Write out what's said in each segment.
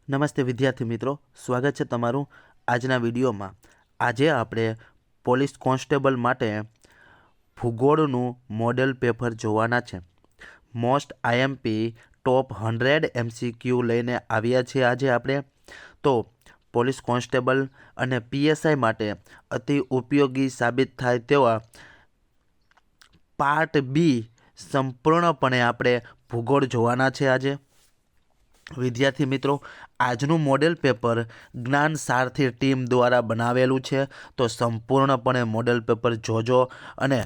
નમસ્તે વિદ્યાર્થી મિત્રો, સ્વાગત છે તમારું આજના વિડીયોમાં। આજે આપણે પોલીસ કોન્સ્ટેબલ માટે ભૂગોળનું મોડેલ પેપર જોવાના છે। મોસ્ટ આઈએમપી ટોપ 100 MCQ લઈને આવ્યા છીએ આજે આપણે। તો પોલીસ કોન્સ્ટેબલ અને પીએસઆઈ માટે અતિ ઉપયોગી સાબિત થાય તેવા પાર્ટ બી સંપૂર્ણપણે આપણે ભૂગોળ જોવાના છે આજે। વિદ્યાર્થી મિત્રો, આજનું મોડેલ પેપર જ્ઞાન સારથી ટીમ દ્વારા બનાવેલું છે, તો સંપૂર્ણપણે મોડેલ પેપર જોજો અને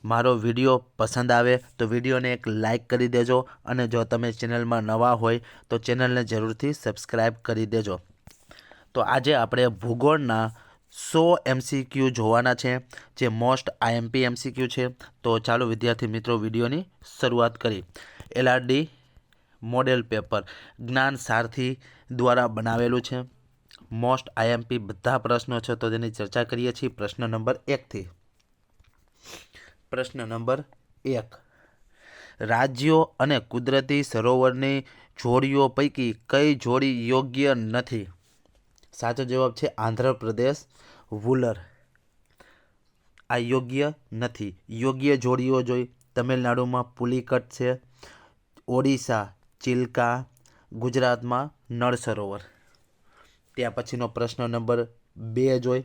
મારો વિડીયો પસંદ આવે તો વિડીયોને એક લાઇક કરી દેજો અને જો તમે ચેનલમાં નવા હોય તો ચેનલને જરૂરથી સબસ્ક્રાઈબ કરી દેજો। તો આજે આપણે ભૂગોળના 100 MCQ જોવાના છે, જે મોસ્ટ આઈએમપી MCQ છે। તો ચાલો વિદ્યાર્થી મિત્રો વિડીયોની શરૂઆત કરી। LRD મોડેલ પેપર જ્ઞાન સારથી દ્વારા બનાવેલું છે। મોસ્ટ આઈએમપી બધા પ્રશ્નો છે તો તેની ચર્ચા કરીએ છીએ પ્રશ્ન નંબર 1થી। પ્રશ્ન નંબર 1, રાજ્યો અને કુદરતી સરોવરની જોડીઓ પૈકી કઈ જોડી યોગ્ય નથી? સાચો જવાબ છે આંધ્રપ્રદેશ વુલર। આ યોગ્ય નથી। યોગ્ય જોડીઓ જોઈ તમિલનાડુમાં પુલિકટ છે, ઓડિશા ચિલ્કા, ગુજરાતમાં નળ સરોવર। ત્યાં પછીનો પ્રશ્ન નંબર 2 જોઈ,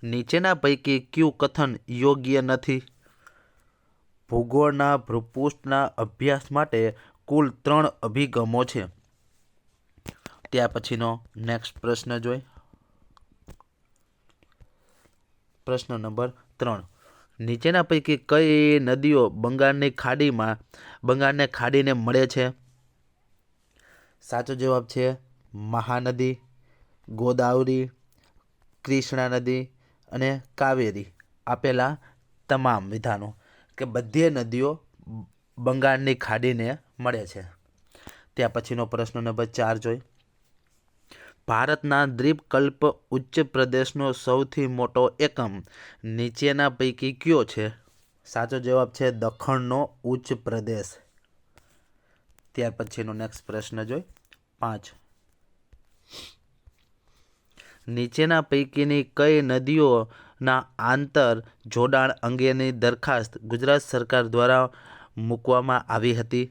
નીચેના પૈકી કયું કથન યોગ્ય નથી? ભૂગોળના ભૂપૃષ્ઠના અભ્યાસ માટે કુલ 3 અભિગમો છે। ત્યાં પછીનો નેક્સ્ટ પ્રશ્ન જોઈ, પ્રશ્ન નંબર 3, નીચેના પૈકી કઈ નદીઓ બંગાળની ખાડીને મળે છે? સાચો જવાબ છે મહાનદી, ગોદાવરી, કૃષ્ણા નદી અને કાવેરી। આપેલા તમામ વિધાનો કે બધી નદીઓ બંગાળની ખાડીને મળે છે। ત્યાં પછીનો પ્રશ્ન નંબર 4 જોઈ, ભારતના દ્વીપકલ્પ ઉચ્ચ પ્રદેશનો સૌથી મોટો એકમ નીચેના પૈકી કયો છે? સાચો જવાબ છે દખણનો ઉચ્ચ પ્રદેશ। ત્યાર પછીનો નેક્સ્ટ પ્રશ્ન જોઈ 5, નીચેના પૈકીની કઈ નદીઓના આંતર જોડાણ અંગેની દરખાસ્ત ગુજરાત સરકાર દ્વારા મૂકવામાં આવી હતી?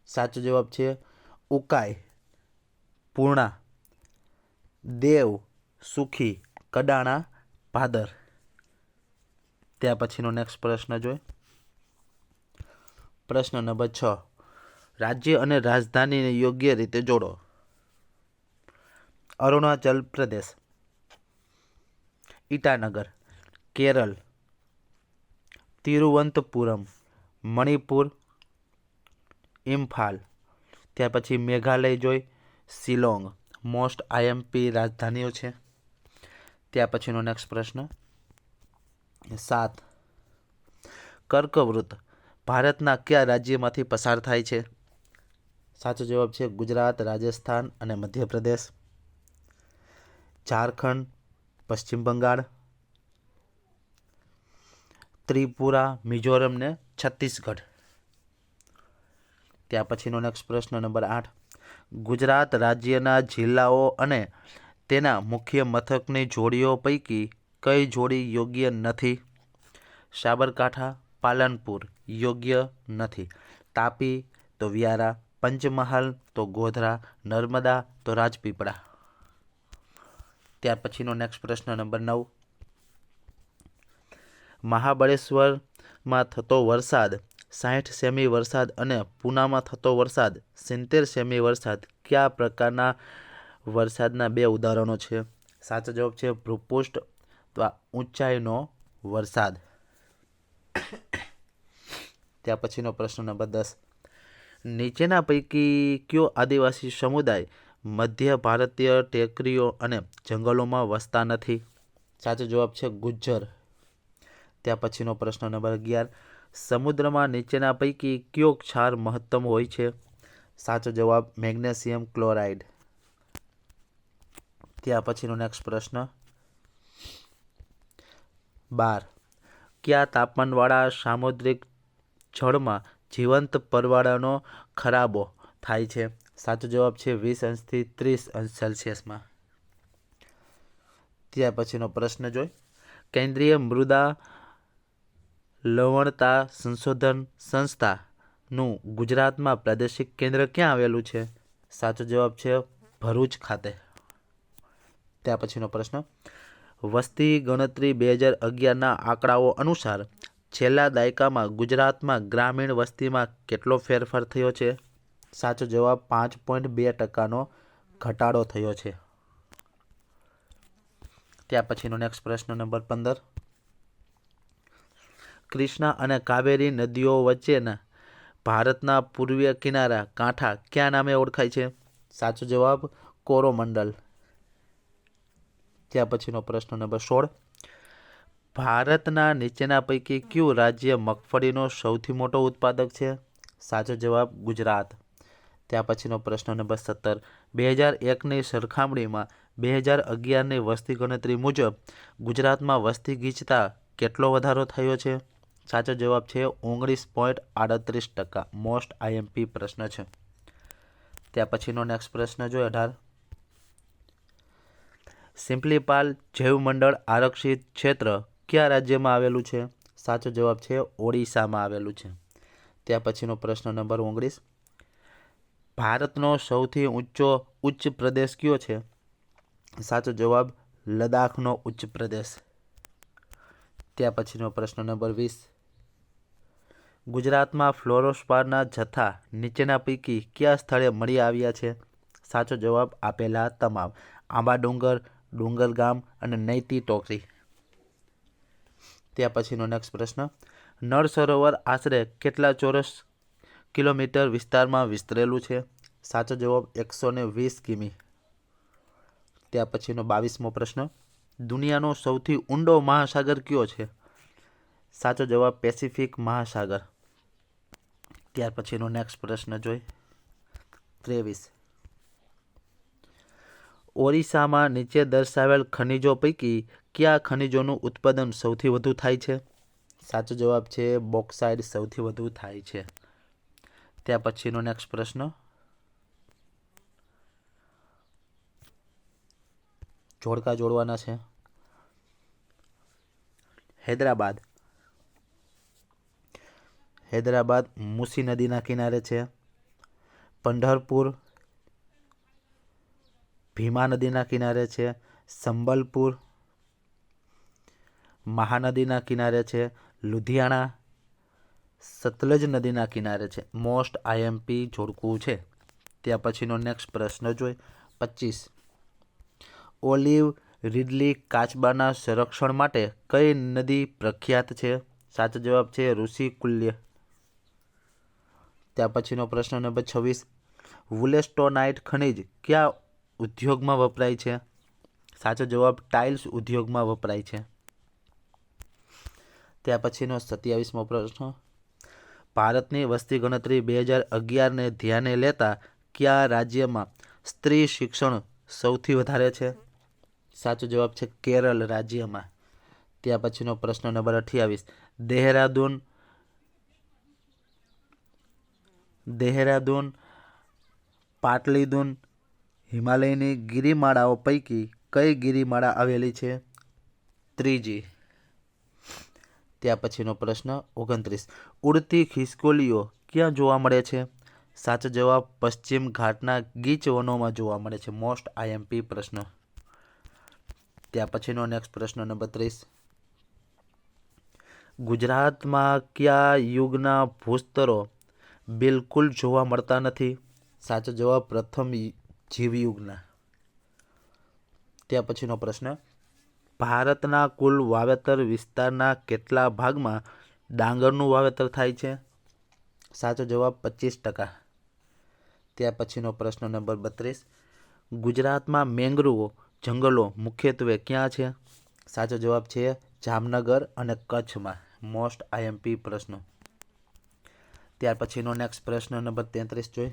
સાચો જવાબ છે ઉકાઈ, પૂર્ણા, દેવ, સુખી, કડાણા, ભાદર। ત્યાં પછીનો નેક્સ્ટ પ્રશ્ન જોઈ, પ્રશ્ન નંબર 6, રાજ્ય અને રાજધાનીને યોગ્ય રીતે જોડો। અરુણાચલ પ્રદેશ, ઈટાનગર, કેરળ, તિરુવનંતપુરમ, મણિપુર, ઇમ્ફાલ। ત્યાર પછી મેઘાલય જોઈ શિલોંગ। મોસ્ટ આઈએમપી રાજધાનીઓ છે। ત્યાર પછીનો નેક્સ્ટ પ્રશ્ન 7, કર્કવૃત ભારતના કયા રાજ્યમાંથી પસાર થાય છે? સાચો જવાબ છે ગુજરાત, રાજસ્થાન અને મધ્યપ્રદેશ, ઝારખંડ, પશ્ચિમ બંગાળ, ત્રિપુરા, મિઝોરમ ને છત્તીસગઢ। ત્યાં પછીનો નેક્સ્ટ પ્રશ્ન નંબર 8, ગુજરાત રાજ્યના જિલ્લાઓ અને તેના મુખ્ય મથકની જોડીઓ પૈકી કઈ જોડી યોગ્ય નથી? સાબરકાંઠા, પાલનપુર યોગ્ય નથી, તાપી તો વ્યારા, પંચમહાલ તો ગોધરા, નર્મદા તો રાજપીપળા। ત્યાર પછીનો નેક્સ્ટ પ્રશ્ન નંબર 9, મહાબળેશ્વરમાં થતો વરસાદ 60 સેમી વરસાદ અને પૂનામાં થતો વરસાદ 70 સેમી વરસાદ કયા પ્રકારના વરસાદના બે ઉદાહરણો છે? સાચો જવાબ છે ભૂપૃષ્ઠ અથવા ઊંચાઈનો વરસાદ। ત્યાં પછીનો પ્રશ્ન નંબર 10, નીચેના પૈકી કયો આદિવાસી સમુદાય મધ્ય ભારતીય ટેકરીઓ અને જંગલોમાં વસતા નથી? સાચો જવાબ છે ગુજ્જર। ત્યાં પછીનો પ્રશ્ન નંબર 11, સમુદ્રમાં નીચેના પૈકી કયો ક્ષાર મહત્તમ હોય છે? સાચો જવાબ મેગ્નેશિયમ ક્લોરાઇડ। ત્યાં પછીનો નેક્સ્ટ પ્રશ્ન 12, કયા તાપમાનવાળા સામુદ્રિક જળમાં જીવંત પરવાળાનો ખરાબો થાય છે? સાચો જવાબ છે 20 અંશથી 30 અંશ સેલ્સિયસમાં. ત્યાર પછીનો પ્રશ્ન જોઈ. કેન્દ્રીય મૃદા લવણતા સંશોધન સંસ્થાનું ગુજરાતમાં પ્રાદેશિક કેન્દ્ર ક્યાં આવેલું છે? સાચો જવાબ છે ભરૂચ ખાતે. ત્યાર પછીનો પ્રશ્ન. વસ્તી ગણતરી 2011ના આંકડાઓ અનુસાર છેલ્લા દાયકામાં ગુજરાતમાં ગ્રામીણ વસ્તીમાં કેટલો ફેરફાર થયો છે? સાચો જવાબ 5.2% ઘટાડો થયો છે. ત્યાર પછીનો નેક્સ્ટ પ્રશ્ન નંબર 15. કૃષ્ણા અને કાવેરી નદીઓ વચ્ચેના ભારતના પૂર્વીય કિનારા કાંઠા કયા નામે ઓળખાય છે? સાચો જવાબ કોરોમંડલ. ત્યાર પછીનો પ્રશ્ન નંબર 16. ભારતના નીચેના પૈકી કયું રાજ્ય મગફળીનો સૌથી મોટો ઉત્પાદક છે? સાચો જવાબ ગુજરાત. ત્યાર પછીનો પ્રશ્ન નંબર 17. 2001ની સરખામણીમાં 2011ની વસ્તી ગણતરી મુજબ ગુજરાતમાં વસ્તી ગીચતા કેટલો વધારો થયો છે? સાચો જવાબ છે 19.38%. મોસ્ટ આઈએમપી પ્રશ્ન છે. ત્યાર પછીનો નેક્સ્ટ પ્રશ્ન જોઈએ 18. સિમ્પ્લીપાલ જૈવમંડળ આરક્ષિત ક્ષેત્ર કયા રાજ્યમાં આવેલું છે? સાચો જવાબ છે ઓડિશામાં આવેલું છે. ત્યાર પછીનો પ્રશ્ન નંબર 19. ભારતનો સૌથી ઉચ્ચ પ્રદેશ કયો છે? સાચો જવાબ લદ્દાખનો ઉચ્ચ પ્રદેશ. ત્યાર પછીનો પ્રશ્ન નંબર 20. ગુજરાતમાં ફ્લોરોસ્પારના જથ્થા નીચેના પૈકી કયા સ્થળે મળી આવ્યા છે? સાચો જવાબ આપેલા તમામ: આંબા ડુંગર, ડુંગરગામ અને નૈતી ટોકરી. ત્યાર પછીનો નેક્સ્ટ પ્રશ્ન. નળ સરોવર આશરે કેટલા ચોરસ કિલોમીટર વિસ્તારમાં વિસ્તરેલું છે? સાચો જવાબ 120 કિમી. ત્યાર પછીનો 22મો પ્રશ્ન. દુનિયાનો સૌથી ઊંડો મહાસાગર કયો છે? સાચો જવાબ પેસિફિક મહાસાગર. ત્યાર પછીનો નેક્સ્ટ પ્રશ્ન જોઈ 23. ઓરિસ્સામાં નીચે દર્શાવેલ ખનિજો પૈકી કયા ખનિજોનું ઉત્પાદન સૌથી વધુ થાય છે? સાચો જવાબ છે બોક્સાઇટ સૌથી વધુ થાય છે. ત્યાર પછીનો નેક્સ્ટ પ્રશ્ન. જોડકા જોડવાના છે. હૈદરાબાદ મૂસી નદીના કિનારે છે. પંઢરપુર ભીમા નદીના કિનારે છે. સંબલપુર મહાનદીના કિનારે છે. લુધિયાણા સતલજ નદીના કિનારે છે. મોસ્ટ આઈએમપી જોડકું છે. ત્યાં પછીનો નેક્સ્ટ પ્રશ્ન જોઈ 25. ઓલિવ રીડલી કાચબાના સંરક્ષણ માટે કઈ નદી પ્રખ્યાત છે? સાચો જવાબ છે ઋષિકુલ્ય. ત્યાર પછીનો પ્રશ્ન નંબર 26. વુલેસ્ટોનાઇટ ખનિજ કયા ઉદ્યોગમાં વપરાય છે? સાચો જવાબ ટાઇલ્સ ઉદ્યોગમાં વપરાય છે. ત્યાર પછીનો 27મો પ્રશ્ન. ભારતની વસ્તી ગણતરી 2011ને ધ્યાને લેતા કયા રાજ્યમાં સ્ત્રી શિક્ષણ સૌથી વધારે છે? સાચો જવાબ છે કેરળ રાજ્યમાં. ત્યાર પછીનો પ્રશ્ન નંબર 28. દેહરાદૂન પાટલીદૂન હિમાલયની ગિરિમાળાઓ પૈકી કઈ ગિરિમાળા આવેલી છે? ત્રીજી. ત્યાર પછીનો પ્રશ્ન 29. ઉડતી ખિસકોલીઓ ક્યાં જોવા મળે છે? સાચો જવાબ પશ્ચિમ ઘાટના ગીચ વનોમાં જોવા મળે છે. મોસ્ટ આઈએમપી પ્રશ્ન. ત્યાર પછીનો નેક્સ્ટ પ્રશ્ન નંબર 30. ગુજરાતમાં કયા યુગના ભૂસ્તરો બિલકુલ જોવા મળતા નથી? સાચો જવાબ પ્રથમ જીવયુગના. ત્યાર પછીનો પ્રશ્ન. ભારતના કુલ વાવેતર વિસ્તારના કેટલા ભાગમાં ડાંગરનું વાવેતર થાય છે? સાચો જવાબ 25%. ત્યાર પછીનો પ્રશ્ન નંબર 32. ગુજરાતમાં મેંગ્રુવ જંગલો મુખ્યત્વે ક્યાં છે? સાચો જવાબ છે જામનગર અને કચ્છમાં. મોસ્ટ આઈએમપી પ્રશ્ન. ત્યાર પછીનો નેક્સ્ટ પ્રશ્ન નંબર 33 જોઈ.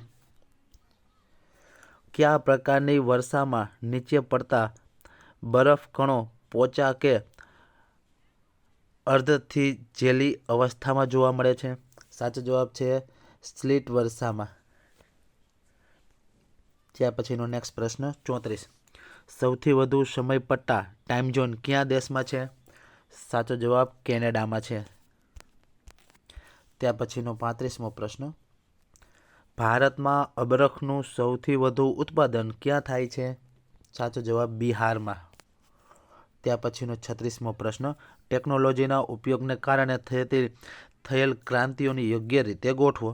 કયા પ્રકારની વર્ષામાં નીચે પડતા બરફ કણો પોચા કે અર્ધથી જેલી અવસ્થામાં જોવા મળે છે? સાચો જવાબ છે સ્લીટ વર્ષામાં. ત્યાર પછીનો નેક્સ્ટ પ્રશ્ન 34, સૌથી વધુ સમય પટ્ટા ટાઈમ ઝોન કયા દેશમાં છે? સાચો જવાબ કેનેડામાં છે. ત્યાર પછીનો 35મો પ્રશ્ન, ભારતમાં અબરખનું સૌથી વધુ ઉત્પાદન ક્યાં થાય છે? સાચો જવાબ બિહારમાં. ત્યાર પછીનો 36મો પ્રશ્ન, ટેકનોલોજીના ઉપયોગને કારણે થયેલ ક્રાંતિઓની યોગ્ય રીતે ગોઠવો.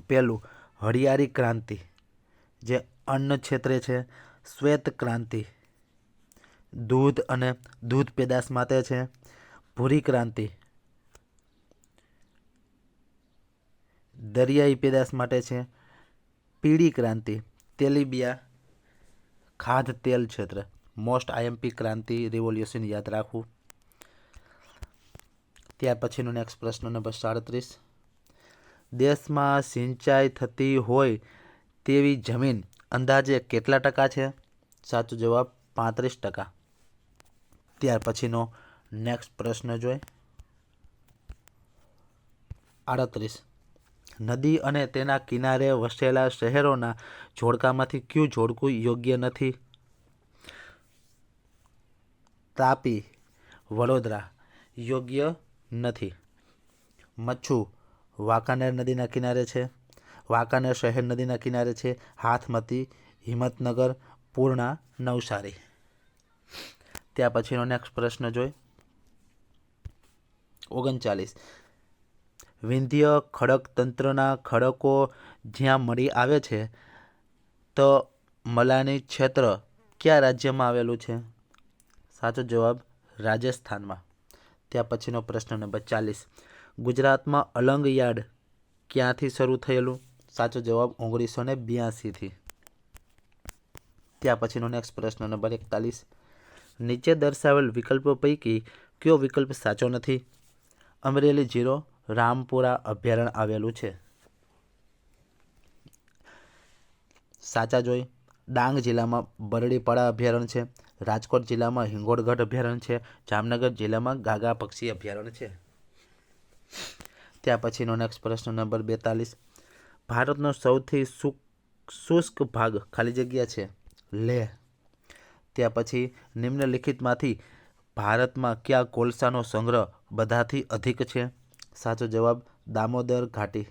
પહેલું, હળિયાળી ક્રાંતિ જે અન્ન ક્ષેત્રે છે. શ્વેત ક્રાંતિ દૂધ અને દૂધ પેદાશ માટે છે. ભૂરી ક્રાંતિ દરિયાઈ પેદાશ માટે છે. પીળી ક્રાંતિ તેલીબિયા ખાદ્ય તેલ ક્ષેત્ર. મોસ્ટ આઈએમપી ક્રાંતિ રિવોલ્યુશન યાદ રાખવું. ત્યાર પછીનો નેક્સ્ટ પ્રશ્ન નંબર 37, દેશમાં સિંચાઈ થતી હોય તેવી જમીન અંદાજે કેટલા ટકા છે? સાચો જવાબ 35%. ત્યાર પછીનો નેક્સ્ટ પ્રશ્ન જોઈએ 38, નદી અને તેના કિનારે વસેલા શહેરોના જોડકામાંથી કયું જોડકું યોગ્ય નથી? તાપી વડોદરા યોગ્ય નથી. મચ્છુ વાંકાનેર નદીના કિનારે છે. વાંકાનેર શહેર નદીના કિનારે છે. હાથમતી હિંમતનગર પૂર્ણા નવસારી. ત્યાર પછીનો નેક્સ્ટ પ્રશ્ન જોઈ 39, વિંધ્ય ખડક તંત્રના ખડકો જ્યાં મળી આવે છે તો મલાની ક્ષેત્ર કયા રાજ્યમાં આવેલું છે? સાચો જવાબ રાજસ્થાનમાં. ત્યાર પછીનો પ્રશ્ન નંબર 40, ગુજરાતમાં અલંગ યાર્ડ ક્યાંથી શરૂ થયેલું? સાચો જવાબ 1982થી. ત્યાર પછીનો નેક્સ્ટ પ્રશ્ન નંબર 41, નીચે દર્શાવેલ વિકલ્પો પૈકી કયો વિકલ્પ સાચો નથી? અમરેલી જિલ્લો રામપુરા અભયારણ્ય આવેલું છે. સાચા જોઈ, ડાંગ જિલ્લામાં બરડીપાડા અભયારણ્ય છે. રાજકોટ જિલ્લામાં હિંગોળગઢ અભયારણ્ય છે. જામનગર જિલ્લામાં ગાગા પક્ષી અભયારણ્ય છે. ત્યાર પછીનો નેક્સ્ટ પ્રશ્ન નંબર 42, ભારતનો સૌથી શુષ્ક ભાગ ખાલી જગ્યા છે લેહ. ત્યાર પછી નિમ્નલિખિતમાંથી ભારતમાં કયા કોલસાનો સંગ્રહ બધાથી અધિક છે? સાચો જવાબ દામોદર ઘાટી.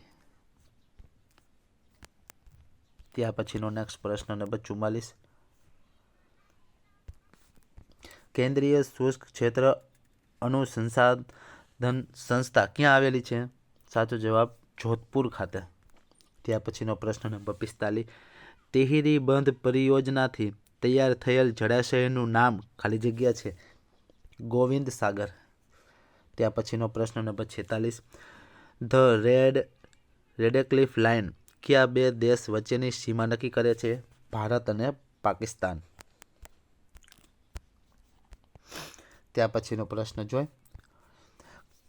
ત્યાર પછીનો નેક્સ્ટ પ્રશ્ન નંબર 44, કેન્દ્રીય શુષ્ક ક્ષેત્ર અનુસંધાન સંસ્થા ક્યાં આવેલી છે? સાચો જવાબ જોધપુર ખાતે. ત્યાર પછીનો પ્રશ્ન નંબર 45, ટિહરી બંધ પરિયોજનાથી તૈયાર થયેલ જળાશયનું નામ ખાલી જગ્યા છે ગોવિંદ સાગર. ત્યાર પછીનો પ્રશ્ન નંબર 46, ધ રેડક્લિફ લાઇન કયા બે દેશ વચ્ચેની સીમા નક્કી કરે છે? ભારત અને પાકિસ્તાન. ત્યાર પછીનો પ્રશ્ન જોઈ,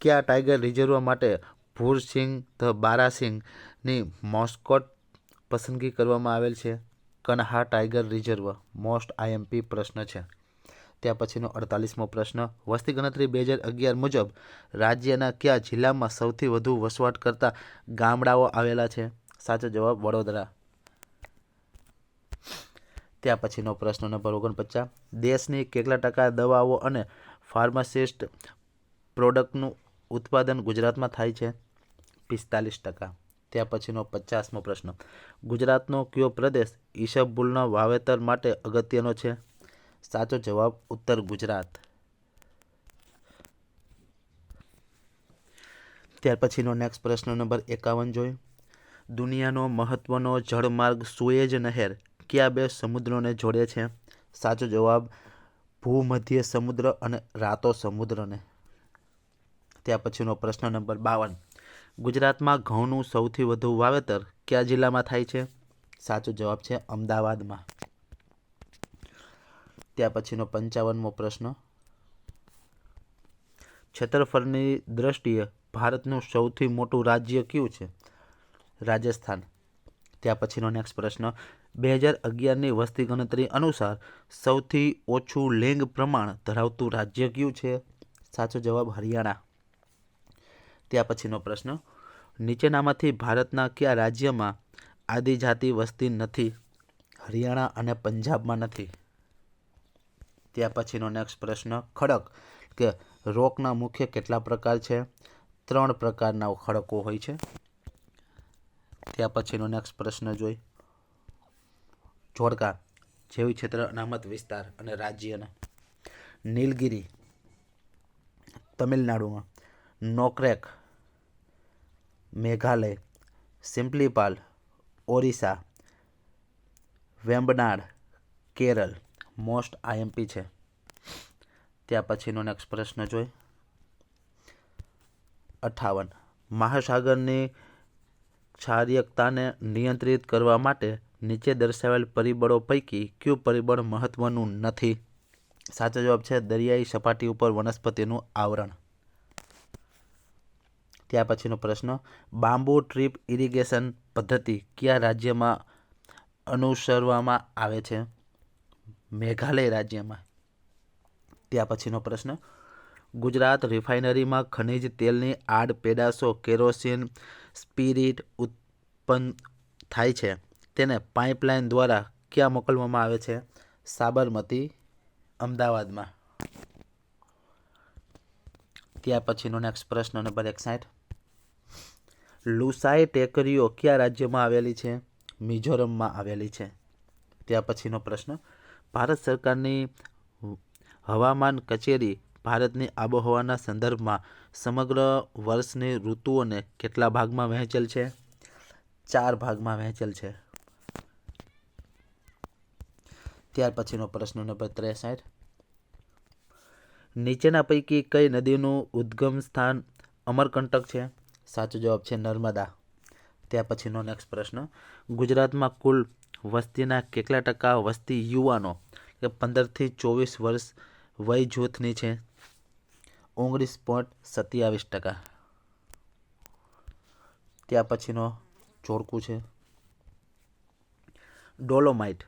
કયા ટાઈગર રિઝર્વ માટે ભૂરસિંહ ધ બારાસિંહની મોસ્કોટ પસંદગી કરવામાં આવેલ છે? કન્હા ટાઈગર રિઝર્વ. મોસ્ટ આઈએમપી પ્રશ્ન છે. ત્યાર પછીનો 48મો પ્રશ્ન, વસ્તી ગણતરી 2011 મુજબ રાજ્યના કયા જિલ્લામાં સૌથી વધુ વસવાટ કરતા ગામડાઓ આવેલા છે? સાચો જવાબ વડોદરા. ત્યાર પછીનો પ્રશ્ન નંબર 49, દેશની કેટલા ટકા દવાઓ અને ફાર્માસિસ્ટ પ્રોડક્ટનું ઉત્પાદન ગુજરાતમાં થાય છે? 45%. ત્યાર પછીનો 50મો પ્રશ્ન, ગુજરાતનો કયો પ્રદેશ ઈસબગુલના વાવેતર માટે અગત્યનો છે? સાચો જવાબ ઉત્તર ગુજરાત. ત્યાર પછીનો નેક્સ્ટ પ્રશ્ન નંબર 51 જોઈ, દુનિયાનો મહત્વનો જળમાર્ગ સુએઝ નહેર કયા બે સમુદ્રોને જોડે છે? સાચો જવાબ ભૂમધ્ય સમુદ્ર અને રાતો સમુદ્રને. ત્યાર પછીનો પ્રશ્ન નંબર 52, ગુજરાતમાં ઘઉંનું સૌથી વધુ વાવેતર કયા જિલ્લામાં થાય છે? સાચો જવાબ છે અમદાવાદમાં. ત્યાર પછીનો 55મો પ્રશ્ન, ક્ષેત્રફળની દ્રષ્ટિએ ભારતનું સૌથી મોટું રાજ્ય કયું છે? રાજસ્થાન. ત્યાર પછીનો નેક્સ્ટ પ્રશ્ન, 2011ની વસ્તી ગણતરી અનુસાર સૌથી ઓછું લિંગ પ્રમાણ ધરાવતું રાજ્ય કયું છે? સાચો જવાબ હરિયાણા. ત્યાર પછીનો પ્રશ્ન, નીચેનામાંથી ભારતના કયા રાજ્યમાં આદિજાતિ વસ્તી નથી? હરિયાણા અને પંજાબમાં નથી. ત્યાર પછીનો નેક્સ્ટ પ્રશ્ન, ખડક કે રોકના મુખ્ય કેટલા પ્રકાર છે? 3 પ્રકારના ખડકો હોય છે. ત્યાર પછીનો નેક્સ્ટ પ્રશ્ન જોઈ, જોડકા જેવી ક્ષેત્ર અનામત વિસ્તાર અને રાજ્યના. નીલગિરી તમિલનાડુમાં, નોકરેક મેઘાલય, સિમ્પલીપાલ ઓરિસ્સા, વેમ્બનાડ કેરળ. મોસ્ટ આઈએમપી છે. ત્યાર પછીનો નેક્સ્ટ પ્રશ્ન જોઈ, 58 મહાસાગરની ક્ષાર્યતાને નિયંત્રિત કરવા માટે નીચે દર્શાવેલ પરિબળો પૈકી કયું પરિબળ મહત્વનું નથી? સાચો જવાબ છે દરિયાઈ સપાટી ઉપર વનસ્પતિનું આવરણ. ત્યાર પછીનો પ્રશ્ન, બાંબુ ટ્રીપ ઇરિગેશન પદ્ધતિ કયા રાજ્યમાં અનુસરવામાં આવે છે? મેઘાલય રાજ્યમાં. ત્યાર પછીનો પ્રશ્ન, ગુજરાત રિફાઇનરીમાં ખનિજ તેલની આડ પેદાશો કેરોસીન સ્પિરિટ ઉત્પન્ન થાય છે, તેને પાઇપલાઇન દ્વારા ક્યાં મોકલવામાં આવે છે? સાબરમતી અમદાવાદમાં. ત્યાર પછીનો નેક્સ્ટ પ્રશ્ન નંબર 61, લુસાઈ ટેકરીઓ કયા રાજ્યમાં આવેલી છે? મિઝોરમમાં આવેલી છે. ત્યાર પછીનો પ્રશ્ન, ભારત સરકારની હવામાન કચેરી ભારતની આબોહવાના સંદર્ભમાં સમગ્ર વર્ષની ઋતુઓને કેટલા ભાગમાં વહેંચેલ છે? 4 ભાગમાં વહેંચેલ છે. ત્યાર પછીનો પ્રશ્ન નંબર 63, નીચેના પૈકી કઈ નદીનું ઉદ્ગમ સ્થાન અમરકંટક છે? સાચો જવાબ છે નર્મદા. ત્યાર પછીનો નેક્સ્ટ પ્રશ્ન, ગુજરાતમાં કુલ વસ્તીના કેટલા ટકા વસ્તી યુવાનો કે 15 થી 24 વર્ષ વય જૂથની છે? 19.27%. ત્યાર પછીનો જોડકું છે, ડોલોમાઇટ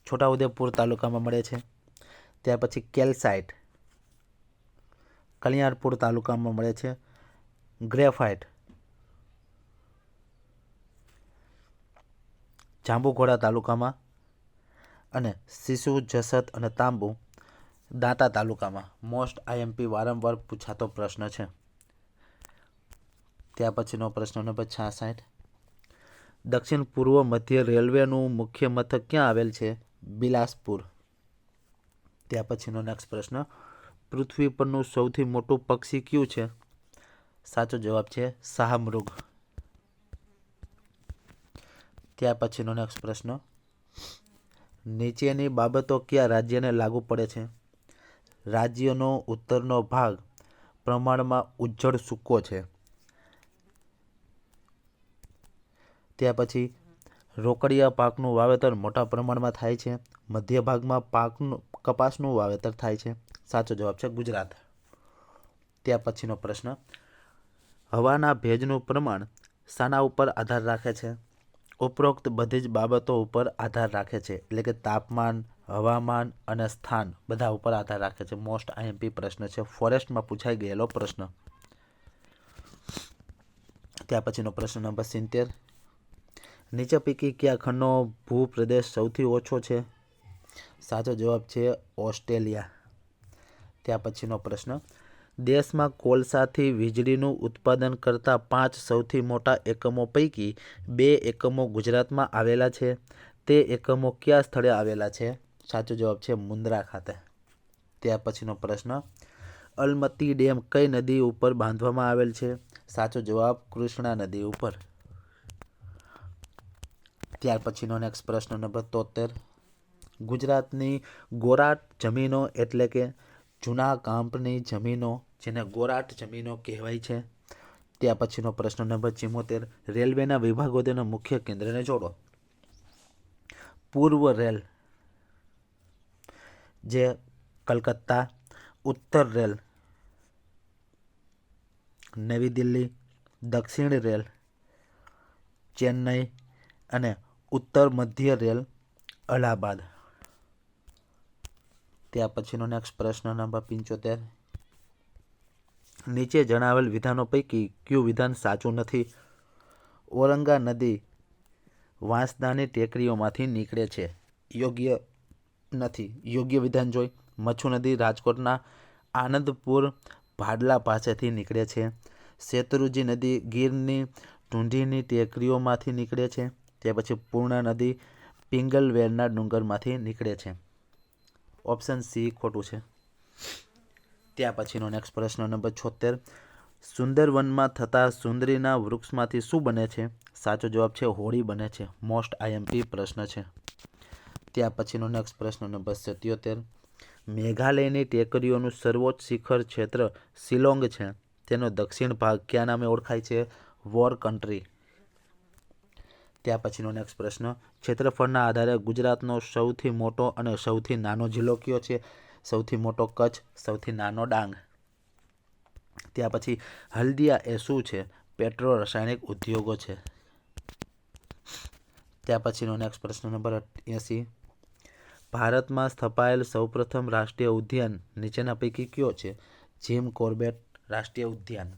છોટાઉદેપુર તાલુકામાં મળે છે. ત્યાર પછી કેલ્સાઇટ કલ્યાણપુર તાલુકામાં મળે છે. ગ્રેફાઇટ જાંબુઘોડા તાલુકામાં, અને શિશુ જસત અને તાંબુ દાંતા તાલુકામાં. મોસ્ટ આઈએમપી વારંવાર પૂછાતો પ્રશ્ન છે. ત્યાર પછીનો પ્રશ્ન નંબર 66, દક્ષિણ પૂર્વ મધ્ય રેલવેનું મુખ્ય મથક ક્યાં આવેલ છે? બિલાસપુર. ત્યાર પછીનો નેક્સ્ટ પ્રશ્ન, પૃથ્વી પરનું સૌથી મોટું પક્ષી કયું છે? સાચો જવાબ છે શાહમૃગ. ત્યાર પછીનો નેક્સ્ટ પ્રશ્ન, નીચેની બાબતો કયા રાજ્યને લાગુ પડે છે? રાજ્યનો ઉત્તરનો ભાગ પ્રમાણમાં ઉજ્જડ સૂકો છે. ત્યાર પછી રોકડિયા પાકનું વાવેતર મોટા પ્રમાણમાં થાય છે. મધ્ય ભાગમાં કપાસનું વાવેતર થાય છે. સાચો જવાબ છે ગુજરાત. ત્યાર પછીનો પ્રશ્ન, હવાના ભેજનું પ્રમાણ શાના ઉપર આધાર રાખે છે? ઉપરોક્ત બધી જ બાબતો ઉપર આધાર રાખે છે, એટલે કે તાપમાન, હવામાન અને સ્થાન બધા ઉપર આધાર રાખે છે. મોસ્ટ આઈએમપી પ્રશ્ન છે, ફોરેસ્ટમાં પૂછાઈ ગયેલો પ્રશ્ન. ત્યાર પછીનો પ્રશ્ન નંબર 70, નીચે પૈકી કયા ખંડનો ભૂપ્રદેશ સૌથી ઓછો છે? સાચો જવાબ છે ઓસ્ટ્રેલિયા. ત્યાર પછીનો પ્રશ્ન, દેશમાં કોલસાથી વીજળીનું ઉત્પાદન કરતા 5 સૌથી મોટા એકમો પૈકી 2 એકમો ગુજરાતમાં આવેલા છે. તે એકમો કયા સ્થળે આવેલા છે? સાચો જવાબ છે મુન્દ્રા ખાતે. ત્યાર પછીનો પ્રશ્ન, અલમતી ડેમ કઈ નદી ઉપર બાંધવામાં આવેલ છે? સાચો જવાબ કૃષ્ણા નદી ઉપર. ત્યાર પછીનો નેક્સ્ટ પ્રશ્ન નંબર 73, ગુજરાતની ગોરાટ જમીનો એટલે કે જૂના કાંપની જમીનો, જેને ગોરાટ જમીનો કહેવાય છે. ત્યાર પછીનો પ્રશ્ન નંબર 74, રેલવેના વિભાગો તેના મુખ્ય કેન્દ્રને જોડો. પૂર્વ રેલ જે કલકત્તા, ઉત્તર રેલ નવી દિલ્હી, દક્ષિણ રેલ ચેન્નઈ અને ઉત્તર મધ્ય રેલ અલ્હાબાદ. ત્યાર પછીનો નેક્સ્ટ પ્રશ્ન નંબર 75, નીચે જણાવેલ વિધાનો પૈકી કયું વિધાન સાચું નથી? ઔરંગા નદી વાંસદાની ટેકરીઓમાંથી નીકળે છે? યોગ્ય નથી. યોગ્ય વિધાન જોઈ. મચ્છુ નદી રાજકોટના આનંદપુર ભાડલા પાસેથી નીકળે છે. શેત્રુંજી નદી ગીરની ઢૂંઢીની ટેકરીઓમાંથી નીકળે છે. તે પછી પૂર્ણા નદી પિંગલવેરના ડુંગરમાંથી નીકળે છે. ઓપ્શન સી ખોટું છે. ત્યાં પછીનો નેક્સ્ટ પ્રશ્ન નંબર 76. સુંદરવનમાં થતા સુંદરીના વૃક્ષમાંથી શું બને છે? સાચો જવાબ છે હોળી બને છે. મોસ્ટ આઈએમપી પ્રશ્ન છે. ત્યાં પછીનો નેક્સ્ટ પ્રશ્ન નંબર 77. મેઘાલયની ટેકરીઓનું સર્વોચ્ચ શિખર ક્ષેત્ર શિલોંગ છે. તેનો દક્ષિણ ભાગ કયા નામે ઓળખાય છે? War country. ત્યાં પછીનો નેક્સ્ટ પ્રશ્ન. ક્ષેત્રફળના આધારે ગુજરાતનો સૌથી મોટો અને સૌથી નાનો જિલ્લો કયો છે? સૌથી મોટો કચ્છ, સૌથી નાનો ડાંગ. ત્યાં પછી હલ્દિયા એ શું છે? પેટ્રો રાસાયણિક ઉદ્યોગો છે. ત્યાં પછીનો નેક્સ્ટ પ્રશ્ન નંબર 80. ભારતમાં સ્થપાયેલ સૌપ્રથમ રાષ્ટ્રીય ઉદ્યાન નીચેના પૈકી કયો છે? જીમ કોર્બેટ રાષ્ટ્રીય ઉદ્યાન.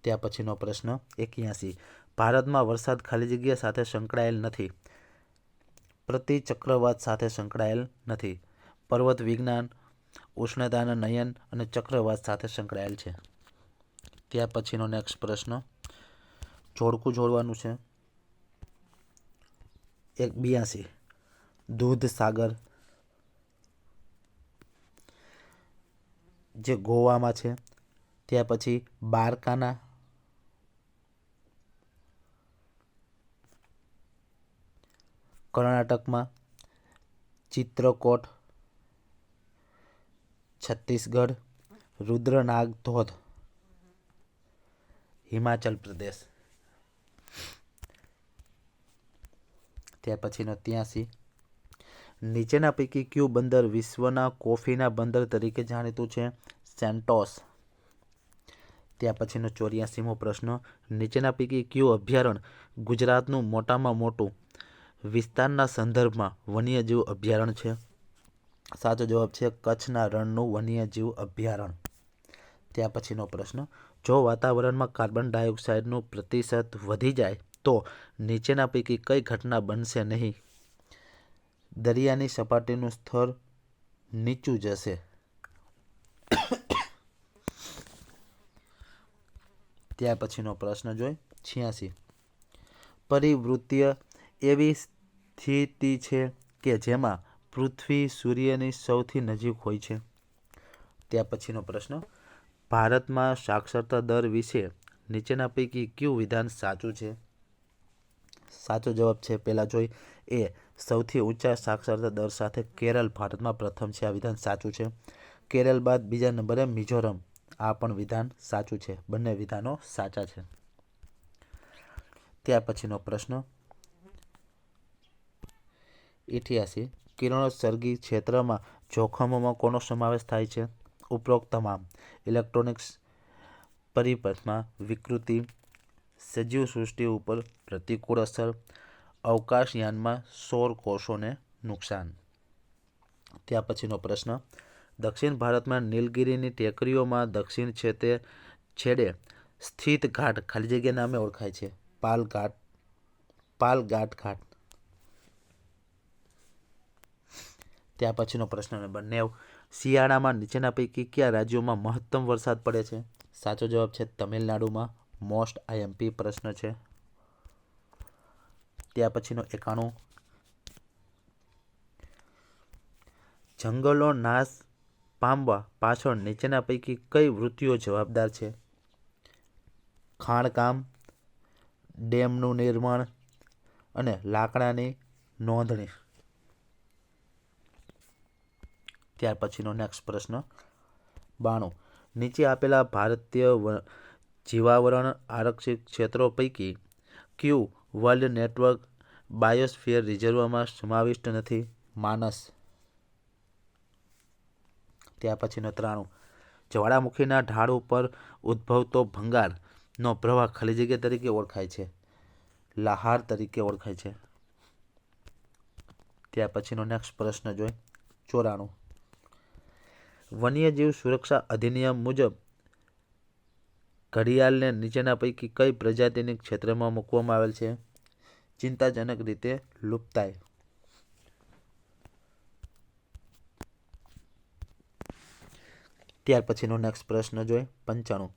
ત્યાં પછીનો પ્રશ્ન 81. ભારતમાં વરસાદ ખાલી જગ્યા સાથે સંકળાયેલ નથી. પ્રતિચક્રવાત સાથે સંકળાયેલ નથી. પર્વત વિજ્ઞાન, ઉષ્ણતાના નયન અને ચક્રવાત સાથે સંકળાયેલ છે. ત્યાં પછીનો નેક્સ્ટ પ્રશ્ન જોડકું જોડવાનું છે. 82. દૂધસાગર જે ગોવામાં છે. ત્યાં પછી બારકાના, કર્ણાટકમાં, ચિત્રકોટ, છત્તીસગઢ, રુદ્રનાગ ધોધ, હિમાચલ પ્રદેશ. ત્યાર પછીનો 83. નીચેના પૈકી કયું બંદર વિશ્વના કોફીના બંદર તરીકે જાણીતું છે? સેન્ટોસ. ત્યાં પછીનો 84મો પ્રશ્ન. નીચેના પૈકી કયું અભયારણ્ય ગુજરાતનું મોટામાં મોટું વિસ્તારના સંદર્ભમાં વન્યજીવ અભયારણ્ય છે? સાચો જવાબ છે કચ્છના રણનું વન્યજીવ અભયારણ્ય. ત્યાં પછીનો પ્રશ્ન. જો વાતાવરણમાં કાર્બન ડાયોક્સાઇડનું પ્રતિશત વધી જાય તો નીચેના પૈકી કઈ ઘટના બનશે નહીં? દરિયાની સપાટીનું સ્તર નીચું જશે. ત્યાર પછીનો પ્રશ્ન જોઈ 86. પરિવૃત્તીય એવી સ્થિતિ છે કે જેમાં પૃથ્વી સૂર્યની સૌથી નજીક હોય છે. ત્યાર પછીનો પ્રશ્ન. ભારતમાં સાક્ષરતા દર વિશે નીચેના પૈકી કયું વિધાન સાચું છે? સાચો જવાબ છે પહેલા જોઈ એ સૌથી ઊંચા સાક્ષરતા દર સાથે કેરળ ભારતમાં પ્રથમ છે. આ વિધાન સાચું છે. કેરળ બાદ બીજા નંબરે મિઝોરમ. આ પણ વિધાન સાચું છે. બંને વિધાનો સાચા છે. ત્યાર પછીનો પ્રશ્ન 88. કિરણોત્સર્ગી ક્ષેત્રમાં જોખમોમાં કોનો સમાવેશ થાય છે? ઉપરોક્ત તમામ. ઇલેક્ટ્રોનિક્સ પરિપથમાં વિકૃતિ, સજીવ સૃષ્ટિ ઉપર પ્રતિકૂળ અસર, અવકાશયાનમાં સૌર કોષોને નુકસાન. ત્યાર પછીનો પ્રશ્ન. દક્ષિણ ભારતમાં નીલગિરીની ટેકરીઓમાં દક્ષિણ છેડે સ્થિત ઘાટ ખાલી જગ્યા નામે ઓળખાય છે? પાલઘાટ ઘાટ. ત્યાર પછીનો પ્રશ્ન નંબર 90. શિયાળામાં નીચેના પૈકી કયા રાજ્યોમાં મહત્તમ વરસાદ પડે છે? સાચો જવાબ છે તમિલનાડુમાં. મોસ્ટ આઈએમપી પ્રશ્ન છે. ત્યાર પછીનો 91. જંગલો નાશ પામવા પાછળ નીચેના પૈકી કઈ વૃત્તિઓ જવાબદાર છે? ખાણકામ, ડેમનું નિર્માણ અને લાકડાની નોંધણી. ત્યાર પછીનો નેક્સ્ટ પ્રશ્ન 92. નીચે આપેલા ભારતીય જીવાવરણ આરક્ષિત ક્ષેત્રો પૈકી કયું વર્લ્ડ નેટવર્ક બાયોસ્ફિયર રિઝર્વમાં સમાવિષ્ટ નથી? માનસ. ત્યાર પછીનો 93. જ્વાળામુખીના ઢાળ ઉપર ઉદ્ભવતો ભંગારનો પ્રવાહ ખાલી જગ્યા તરીકે ઓળખાય છે? લહાર તરીકે ઓળખાય છે. ત્યાર પછીનો નેક્સ્ટ પ્રશ્ન જોઈ 94. વન્યજીવ સુરક્ષા અધિનિયમ મુજબ ઘડિયાળને નીચેના પૈકી કઈ પ્રજાતિની ક્ષેત્રમાં મૂકવામાં આવેલ છે? ચિંતાજનક રીતે લુપ્તાય. ત્યાર પછીનો નેક્સ્ટ પ્રશ્ન જોઈએ 95.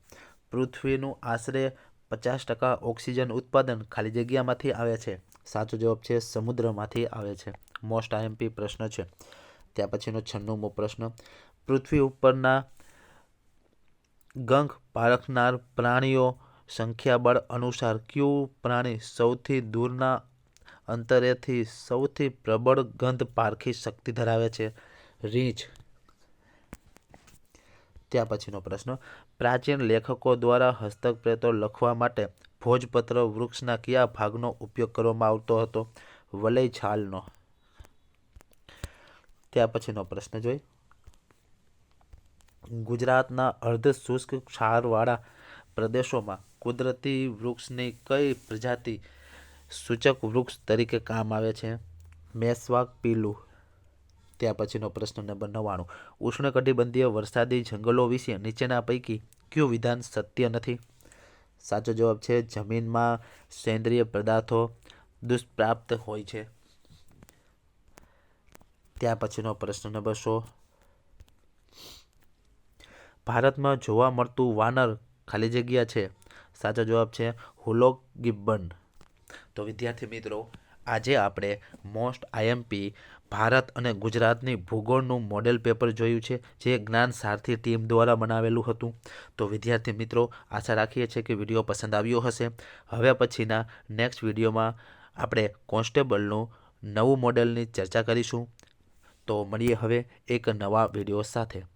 પૃથ્વીનું આશરે 50% ઓક્સિજન ઉત્પાદન ખાલી જગ્યામાંથી આવે છે. સાચો જવાબ છે સમુદ્રમાંથી આવે છે. મોસ્ટ આઈએમપી પ્રશ્ન છે. ત્યાર પછીનો 96મો પ્રશ્ન. પૃથ્વી ઉપરના ગંખ પારખનાર પ્રાણીઓ સંખ્યાબળ અનુસાર કયું પ્રાણી સૌથી દૂરના અંતરેથી સૌથી પ્રબળ ગંધ પારખી શક્તિ ધરાવે છે? રીંછ. ત્યાર પછીનો પ્રશ્ન. પ્રાચીન લેખકો દ્વારા હસ્તપ્રેતો લખવા માટે ભોજપત્ર વૃક્ષના કયા ભાગનો ઉપયોગ કરવામાં આવતો હતો? વલય છાલનો. ત્યાર પછીનો પ્રશ્ન જોઈ. ગુજરાતના અર્ધ શુષ્ક ક્ષારવાળા પ્રદેશોમાં કુદરતી વૃક્ષની કઈ પ્રજાતિ સૂચક વૃક્ષ તરીકે કામ આવે છે? મેસવાક પીલું. ત્યાર પછીનો પ્રશ્ન નંબર 99. ઉષ્ણકટિબંધીય વરસાદી જંગલો વિશે નીચેના પૈકી કયું વિધાન સત્ય નથી? સાચો જવાબ છે જમીનમાં સેન્દ્રિય પદાર્થો દુષ્પ્રાપ્ત હોય છે. ત્યાર પછીનો પ્રશ્ન નંબર 100. ભારતમાં જોવા મળતું વાનર ખાલી જગ્યા છે. સાચો જવાબ છે હુલોક ગિબ્બન. તો વિદ્યાર્થી મિત્રો, આજે આપણે મોસ્ટ આઈએમપી ભારત અને ગુજરાતની ભૂગોળનું મોડેલ પેપર જોયું છે, જે જ્ઞાન સારથી ટીમ દ્વારા બનાવેલું હતું. તો વિદ્યાર્થી મિત્રો, આશા રાખીએ છીએ કે વિડીયો પસંદ આવ્યો હશે. હવે પછીના નેક્સ્ટ વિડીયોમાં આપણે કોન્સ્ટેબલનું નવું મોડેલની ચર્ચા કરીશું. તો મળીએ હવે એક નવા વિડીયો સાથે.